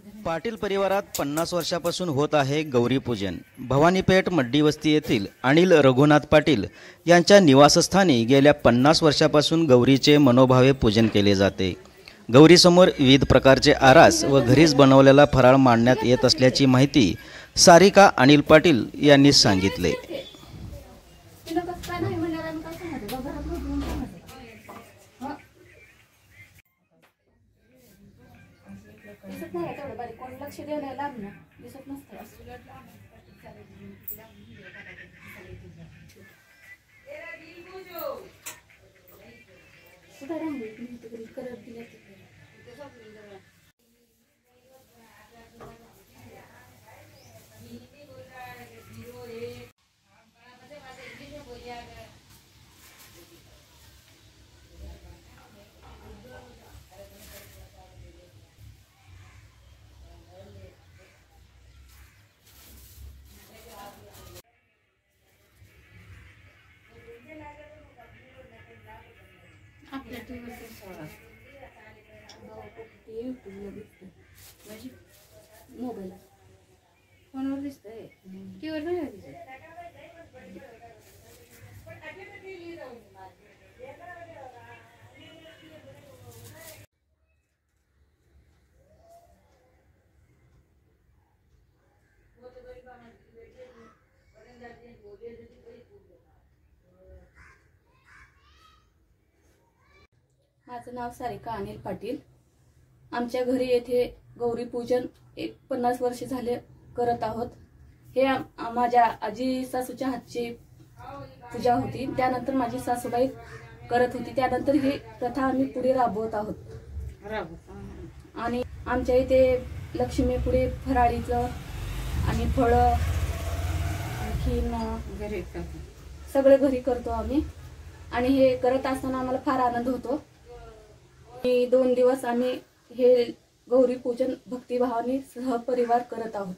पाटील परिवारात 50 वर्षापासून होत आहे गौरीपूजन। भवानीपेठ मड्डी वस्ती येथील अनिल रघुनाथ पाटील यांच्या निवासस्थानी गेल्या 50 वर्षापासून गौरीचे मनोभावे पूजन केले जाते। गौरीसमोर विविध प्रकारचे आरास व घरीच बनवलेला फराळ मांडण्यात येत असल्याची माहिती सारिका अनिल पाटील यांनी सांगितले। दिसत नाही तेवढं बारीक कोण लक्ष द्यायला लागलं दिसत नसतं करत दिल्या आपल्या टीव्हीवर सोडा यूट्यूबला दिसतं म्हणजे मोबाईल फोनवर दिसतंय टीव्हीवर नाही दिसत। माझं नाव सारिका अनिल पाटील। आमच्या घरी येथे गौरी पूजन 50 वर्ष झाले करत आहोत। हे माझ्या आजी सासूच्या हातची पूजा होती, त्यानंतर माझी सासूबाई करत होती, त्यानंतर ही प्रथा आम्ही पुढे राबवत आहोत। आणि आमच्या इथे लक्ष्मी पुढे फराळीचं आणि फळं आणखीन सगळे घरी करतो आम्ही आणि हे करत असताना आम्हाला फार आनंद होतो। 2 दिवस आम्ही हे गौरी पूजन भक्तिभावाने सहपरिवार करत आहोत।